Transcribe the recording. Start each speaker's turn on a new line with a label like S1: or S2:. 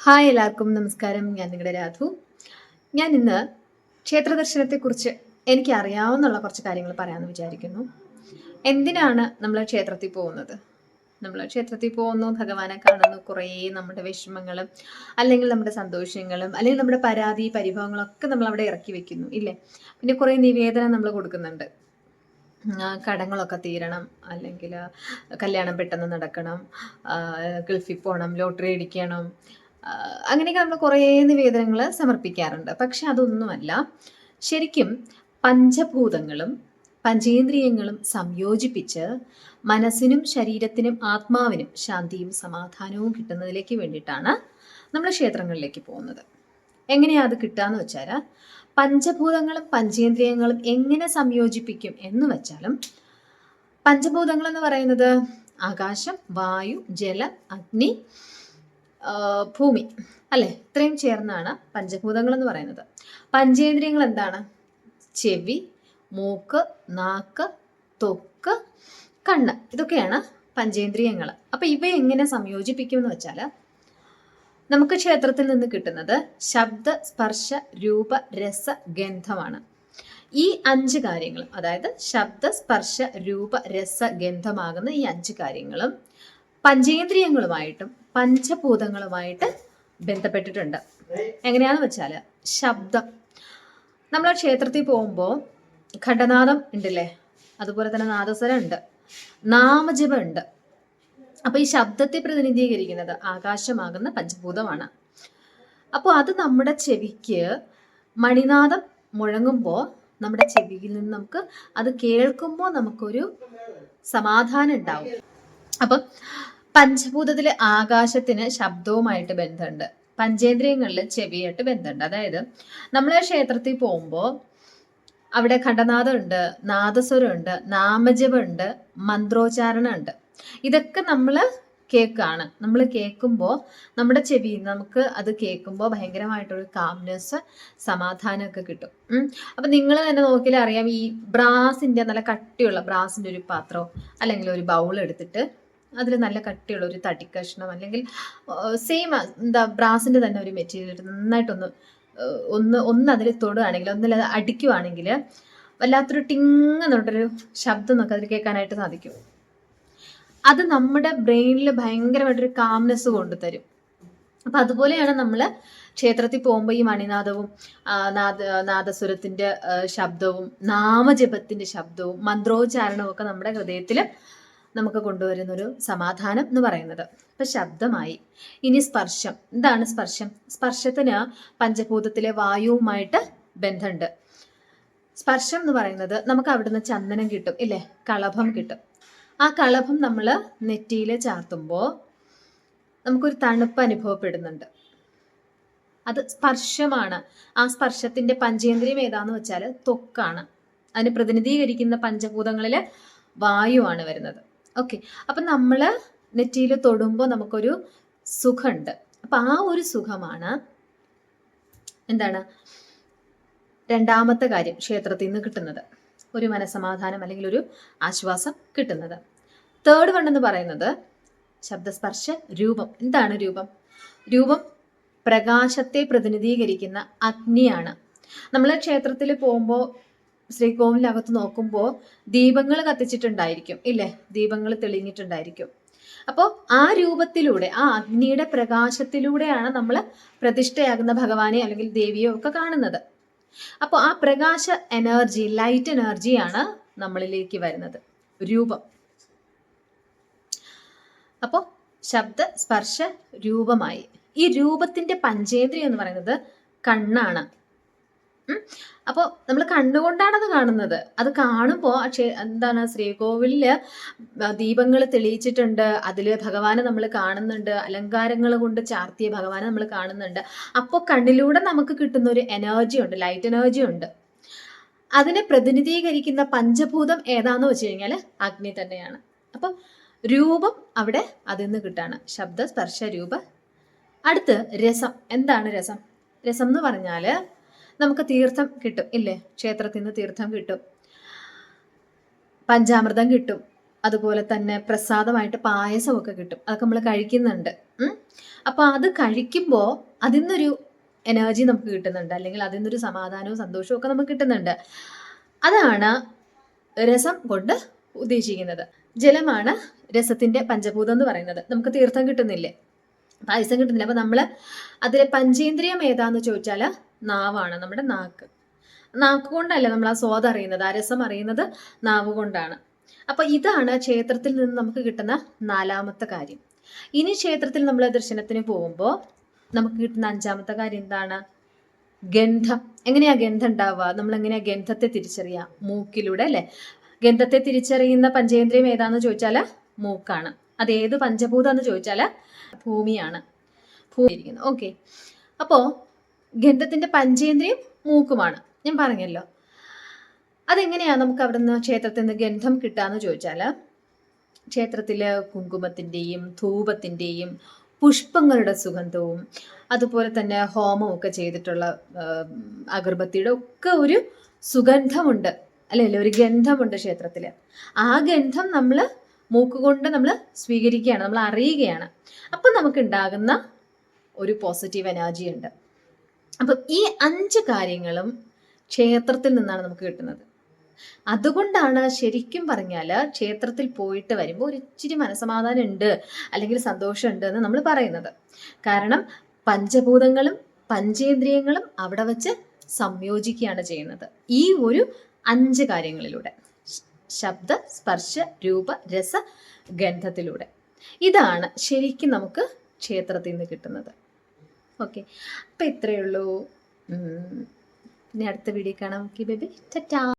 S1: Hi എല്ലാവർക്കും നമസ്കാരം. ഞാൻ നിങ്ങളുടെ രാധു. ഞാൻ ഇന്ന് ക്ഷേത്ര ദർശനത്തെക്കുറിച്ച് എനിക്ക് അറിയാവുന്നുള്ള കുറച്ച് കാര്യങ്ങൾ പറയാമെന്ന് വിചാരിക്കുന്നു. എന്തിനാണ് നമ്മൾ ക്ഷേത്രത്തിൽ പോകുന്നത്? നമ്മൾ ക്ഷേത്രത്തിൽ പോകുന്നു, ഭഗവാനെ കാണുന്നു, കുറേ നമ്മുടെ വിഷമങ്ങളും അല്ലെങ്കിൽ നമ്മുടെ സന്തോഷങ്ങളും അല്ലെങ്കിൽ നമ്മുടെ പരാതി പരിഭവങ്ങളൊക്കെ നമ്മൾ അവിടെ ഇറക്കി വെക്കുന്നു ഇല്ലേ? പിന്നെ കുറേ നിവേദനം നമ്മൾ കൊടുക്കുന്നുണ്ട്. കടങ്ങളൊക്കെ തീരണം, അല്ലെങ്കിൽ കല്യാണം പെട്ടെന്ന് നടക്കണം, ഗൾഫിൽ പോകണം, ലോട്ടറി അടിക്കണം, അങ്ങനെയൊക്കെ നമ്മൾ കുറേ നിവേദനങ്ങൾ സമർപ്പിക്കാറുണ്ട്. പക്ഷെ അതൊന്നുമല്ല. ശരിക്കും പഞ്ചഭൂതങ്ങളും പഞ്ചേന്ദ്രിയങ്ങളും സംയോജിപ്പിച്ച് മനസ്സിനും ശരീരത്തിനും ആത്മാവിനും ശാന്തിയും സമാധാനവും കിട്ടുന്നതിലേക്ക് വേണ്ടിയിട്ടാണ് നമ്മൾ ക്ഷേത്രങ്ങളിലേക്ക് പോകുന്നത്. എങ്ങനെയാണ് അത് കിട്ടുകയെന്ന് വെച്ചാൽ, പഞ്ചഭൂതങ്ങളും പഞ്ചേന്ദ്രിയങ്ങളും എങ്ങനെ സംയോജിപ്പിക്കും എന്ന് വെച്ചാലും, പഞ്ചഭൂതങ്ങൾ എന്ന് പറയുന്നത് ആകാശം, വായു, ജലം, അഗ്നി, ഭൂമി അല്ലെ, ഇത്രയും ചേർന്നാണ് പഞ്ചഭൂതങ്ങൾ എന്ന് പറയുന്നത്. പഞ്ചേന്ദ്രിയങ്ങൾ എന്താണ്? ചെവി, മൂക്ക്, നാക്ക്, ത്വക്ക്, കണ്ണ്, ഇതൊക്കെയാണ് പഞ്ചേന്ദ്രിയങ്ങൾ. അപ്പൊ ഇവ എങ്ങനെ സംയോജിപ്പിക്കും എന്ന് വെച്ചാൽ, നമുക്ക് ക്ഷേത്രത്തിൽ നിന്ന് കിട്ടുന്നത് ശബ്ദ, സ്പർശ, രൂപ, രസ, ഗന്ധമാണ്. ഈ 5 കാര്യങ്ങളും, അതായത് ശബ്ദ, സ്പർശ, രൂപ, രസ, ഗന്ധമാകുന്ന ഈ 5 കാര്യങ്ങളും പഞ്ചേന്ദ്രിയങ്ങളുമായിട്ടും പഞ്ചഭൂതങ്ങളുമായിട്ട് ബന്ധപ്പെട്ടിട്ടുണ്ട്. എങ്ങനെയാണെന്ന് വെച്ചാൽ, ശബ്ദം, നമ്മൾ ക്ഷേത്രത്തിൽ പോകുമ്പോൾ ഘടനാദം ഉണ്ടല്ലേ, അതുപോലെ തന്നെ നാദസ്വരം ഉണ്ട്, നാമജപം ഉണ്ട്. അപ്പൊ ഈ ശബ്ദത്തെ പ്രതിനിധീകരിക്കുന്നത് ആകാശമാകുന്ന പഞ്ചഭൂതമാണ്. അപ്പോൾ അത് നമ്മുടെ ചെവിക്ക് മണിനാദം മുഴങ്ങുമ്പോൾ നമ്മുടെ ചെവിയിൽ നിന്ന് നമുക്ക് അത് കേൾക്കുമ്പോൾ നമുക്കൊരു സമാധാനം ഉണ്ടാവും. അപ്പം പഞ്ചഭൂതത്തിലെ ആകാശത്തിന് ശബ്ദവുമായിട്ട് ബന്ധമുണ്ട്, പഞ്ചേന്ദ്രിയങ്ങളിൽ ചെവിയായിട്ട് ബന്ധമുണ്ട്. അതായത് നമ്മൾ ക്ഷേത്രത്തിൽ പോകുമ്പോൾ അവിടെ ഘടനാദം ഉണ്ട്, നാദസ്വരം ഉണ്ട്, നാമജപം ഉണ്ട്, മന്ത്രോച്ചാരണം ഉണ്ട്. ഇതൊക്കെ നമ്മൾ കേൾക്കാണ്. നമ്മൾ കേൾക്കുമ്പോൾ നമ്മുടെ ചെവിയിൽ നമുക്ക് അത് കേൾക്കുമ്പോൾ ഭയങ്കരമായിട്ടൊരു കാംനെസ്, സമാധാനമൊക്കെ കിട്ടും. അപ്പം നിങ്ങൾ തന്നെ നോക്കിയാൽ അറിയാം, ഈ ബ്രാസിൻ്റെ നല്ല കട്ടിയുള്ള ബ്രാസിൻ്റെ ഒരു പാത്രമോ അല്ലെങ്കിൽ ഒരു ബൗൾ എടുത്തിട്ട് അതിൽ നല്ല കട്ടിയുള്ള ഒരു തടിക്കഷ്ണം അല്ലെങ്കിൽ സെയിം ബ്രാസിൻ്റെ തന്നെ ഒരു മെറ്റീരിയൽ എടുത്ത് നന്നായിട്ടൊന്ന് ഒന്ന് അതിൽ തൊടുകയാണെങ്കിൽ, ഒന്നിൽ അടിക്കുവാണെങ്കിൽ വല്ലാത്തൊരു ടിങ്ങെന്നുള്ളൊരു ശബ്ദം നമുക്ക് അതിൽ കേൾക്കാനായിട്ട് സാധിക്കും. അത് നമ്മുടെ ബ്രെയിനിൽ ഭയങ്കരമായിട്ടൊരു കാംനെസ് കൊണ്ടുതരും. അപ്പം അതുപോലെയാണ് നമ്മൾ ക്ഷേത്രത്തിൽ പോകുമ്പോൾ ഈ മണിനാദവും നാദസ്വരത്തിൻ്റെ ശബ്ദവും നാമജപത്തിൻ്റെ ശബ്ദവും മന്ത്രോച്ചാരണവും ഒക്കെ നമ്മുടെ ഹൃദയത്തിൽ നമുക്ക് കൊണ്ടുവരുന്നൊരു സമാധാനം എന്ന് പറയുന്നത്. ഇപ്പം ശബ്ദമായി. ഇനി സ്പർശം. എന്താണ് സ്പർശം? സ്പർശത്തിന് പഞ്ചഭൂതത്തിലെ വായുവുമായിട്ട് ബന്ധമുണ്ട്. സ്പർശം എന്ന് പറയുന്നത് നമുക്ക് അവിടുന്ന് ചന്ദനം കിട്ടും ഇല്ലേ, കളഭം കിട്ടും. ആ കളഭം നമ്മൾ നെറ്റിയിൽ ചാർത്തുമ്പോൾ നമുക്കൊരു തണുപ്പ് അനുഭവപ്പെടുന്നുണ്ട്. അത് സ്പർശമാണ്. ആ സ്പർശത്തിൻ്റെ പഞ്ചേന്ദ്രിയം ഏതാന്ന് വെച്ചാൽ ത്വക്കാണ്. അതിന് പ്രതിനിധീകരിക്കുന്ന പഞ്ചഭൂതങ്ങളിൽ വായുവാണ് വരുന്നത്. ഓക്കെ, അപ്പം നമ്മൾ നെറ്റിയിൽ തൊടുമ്പോൾ നമുക്കൊരു സുഖമുണ്ട്. അപ്പം ആ ഒരു സുഖമാണ് എന്താണ്, രണ്ടാമത്തെ കാര്യം ക്ഷേത്രത്തിൽ നിന്ന് കിട്ടുന്നത്, ഒരു മനസമാധാനം അല്ലെങ്കിൽ ഒരു ആശ്വാസം കിട്ടുന്നത്. തേർഡ് വൺ എന്ന് പറയുന്നത് ശബ്ദസ്പർശ രൂപം. എന്താണ് രൂപം? രൂപം പ്രകാശത്തെ പ്രതിനിധീകരിക്കുന്ന അഗ്നിയാണ്. നമ്മൾ ക്ഷേത്രത്തിൽ പോകുമ്പോൾ ശ്രീകോവിലകത്ത് നോക്കുമ്പോൾ ദീപങ്ങൾ കത്തിച്ചിട്ടുണ്ടായിരിക്കും ഇല്ലേ, ദീപങ്ങൾ തെളിഞ്ഞിട്ടുണ്ടായിരിക്കും. അപ്പോൾ ആ രൂപത്തിലൂടെ, ആ അഗ്നിയുടെ പ്രകാശത്തിലൂടെയാണ് നമ്മൾ പ്രതിഷ്ഠയാകുന്ന ഭഗവാനെ അല്ലെങ്കിൽ ദേവിയോ ഒക്കെ കാണുന്നത്. അപ്പോൾ ആ പ്രകാശ എനർജി, ലൈറ്റ് എനർജിയാണ് നമ്മളിലേക്ക് വരുന്നത്, രൂപം. അപ്പോൾ ശബ്ദ സ്പർശ രൂപമായി. ഈ രൂപത്തിന്റെ പഞ്ചേന്ദ്രിയം എന്ന് പറയുന്നത് കണ്ണാണ്. അപ്പോൾ നമ്മൾ കണ്ണുകൊണ്ടാണത് കാണുന്നത്. അത് കാണുമ്പോൾ എന്താണ്, ശ്രീകോവിലില് ദീപങ്ങൾ തെളിയിച്ചിട്ടുണ്ട്, അതിൽ ഭഗവാനെ നമ്മൾ കാണുന്നുണ്ട്, അലങ്കാരങ്ങൾ കൊണ്ട് ചാർത്തിയ ഭഗവാനെ നമ്മൾ കാണുന്നുണ്ട്. അപ്പോൾ കണ്ണിലൂടെ നമുക്ക് കിട്ടുന്ന ഒരു എനർജി ഉണ്ട്, ലൈറ്റ് എനർജി ഉണ്ട്. അതിനെ പ്രതിനിധീകരിക്കുന്ന പഞ്ചഭൂതം ഏതാന്ന് വെച്ച് കഴിഞ്ഞാൽ അഗ്നി തന്നെയാണ്. അപ്പം രൂപം അവിടെ അതിൽ നിന്ന് കിട്ടാണ്, ശബ്ദ സ്പർശ രൂപ. അടുത്ത് രസം. എന്താണ് രസം? രസം എന്ന് പറഞ്ഞാൽ നമുക്ക് തീർത്ഥം കിട്ടും ഇല്ലേ, ക്ഷേത്രത്തിൽ നിന്ന് തീർത്ഥം കിട്ടും, പഞ്ചാമൃതം കിട്ടും, അതുപോലെ തന്നെ പ്രസാദമായിട്ട് പായസമൊക്കെ കിട്ടും. അതൊക്കെ നമ്മൾ കഴിക്കുന്നുണ്ട്. അപ്പോൾ അത് കഴിക്കുമ്പോൾ അതിൽ നിന്നൊരു എനർജി നമുക്ക് കിട്ടുന്നുണ്ട്, അല്ലെങ്കിൽ അതിൽ നിന്നൊരു സമാധാനവും സന്തോഷവും ഒക്കെ നമുക്ക് കിട്ടുന്നുണ്ട്. അതാണ് രസം കൊണ്ട് ഉദ്ദേശിക്കുന്നത്. ജലമാണ് രസത്തിന്റെ പഞ്ചഭൂതം എന്ന് പറയുന്നത്. നമുക്ക് തീർത്ഥം കിട്ടുന്നില്ലേ, പായസം കിട്ടുന്നില്ല. അപ്പൊ നമ്മൾ അതിലെ പഞ്ചേന്ദ്രിയം ഏതാന്ന് ചോദിച്ചാൽ നാവാണ്, നമ്മുടെ നാക്ക്. നാക്ക് കൊണ്ടല്ല നമ്മൾ ആ സ്വാദ് അറിയുന്നത്, ആ രസം അറിയുന്നത് നാവ് കൊണ്ടാണ്. അപ്പൊ ഇതാണ് ക്ഷേത്രത്തിൽ നിന്ന് നമുക്ക് കിട്ടുന്ന 4ാമത്തെ കാര്യം. ഇനി ക്ഷേത്രത്തിൽ നമ്മൾ ദർശനത്തിന് പോകുമ്പോൾ നമുക്ക് കിട്ടുന്ന 5ാമത്തെ കാര്യം എന്താണ്? ഗന്ധം. എങ്ങനെയാ ഗന്ധം ഉണ്ടാവുക? നമ്മൾ എങ്ങനെയാ ഗന്ധത്തെ തിരിച്ചറിയുക? മൂക്കിലൂടെ അല്ലെ. ഗന്ധത്തെ തിരിച്ചറിയുന്ന പഞ്ചേന്ദ്രിയം ഏതാന്ന് ചോദിച്ചാൽ മൂക്കാണ്. അത് ഏത് പഞ്ചഭൂതാന്ന് ചോദിച്ചാൽ ഭൂമിയാണ്. ഭൂമി ഇരിക്കുന്നത്. ഓക്കെ, അപ്പോ ഗന്ധത്തിന്റെ പഞ്ചേന്ദ്രിയം മൂക്കുമാണ്, ഞാൻ പറഞ്ഞല്ലോ. അതെങ്ങനെയാ നമുക്ക് അവിടുന്ന് ക്ഷേത്രത്തിൽ നിന്ന് ഗന്ധം കിട്ടാന്ന് ചോദിച്ചാൽ, ക്ഷേത്രത്തില് കുങ്കുമത്തിന്റെയും ധൂപത്തിന്റെയും പുഷ്പങ്ങളുടെ സുഗന്ധവും അതുപോലെ തന്നെ ഹോമമൊക്കെ ചെയ്തിട്ടുള്ള അഗർബത്തിയുടെ ഒക്കെ ഒരു സുഗന്ധമുണ്ട്, അല്ലേ? ഒരു ഗന്ധമുണ്ട് ക്ഷേത്രത്തിൽ. ആ ഗന്ധം നമ്മൾ മൂക്കുകൊണ്ട് നമ്മൾ സ്വീകരിക്കുകയാണ്, നമ്മൾ അറിയുകയാണ്. അപ്പം നമുക്ക് ഉണ്ടാകുന്ന ഒരു പോസിറ്റീവ് എനർജി ഉണ്ട്. അപ്പം ഈ 5 കാര്യങ്ങളും ക്ഷേത്രത്തിൽ നിന്നാണ് നമുക്ക് കിട്ടുന്നത്. അതുകൊണ്ടാണ് ശരിക്കും പറഞ്ഞാൽ ക്ഷേത്രത്തിൽ പോയിട്ട് വരുമ്പോൾ ഒരു ഇച്ചിരി മനസമാധാനം ഉണ്ട്, അല്ലെങ്കിൽ സന്തോഷം ഉണ്ട് എന്ന് നമ്മൾ പറയുന്നത്. കാരണം പഞ്ചഭൂതങ്ങളും പഞ്ചേന്ദ്രിയങ്ങളും അവിടെ വെച്ച് സംയോജിക്കുകയാണ് ചെയ്യുന്നത് ഈ ഒരു 5 കാര്യങ്ങളിലൂടെ: ശബ്ദ, സ്പർശ, രൂപ, രസ, ഗന്ധത്തിലൂടെ. ഇതാണ് ശരിക്കും നമുക്ക് ക്ഷേത്രത്തിൽ നിന്ന് കിട്ടുന്നത്. ഓക്കെ, അപ്പം ഇത്രയേ ഉള്ളൂ. ഇനി അടുത്ത വീഡിയോ കാണാം. Okay baby, Tata.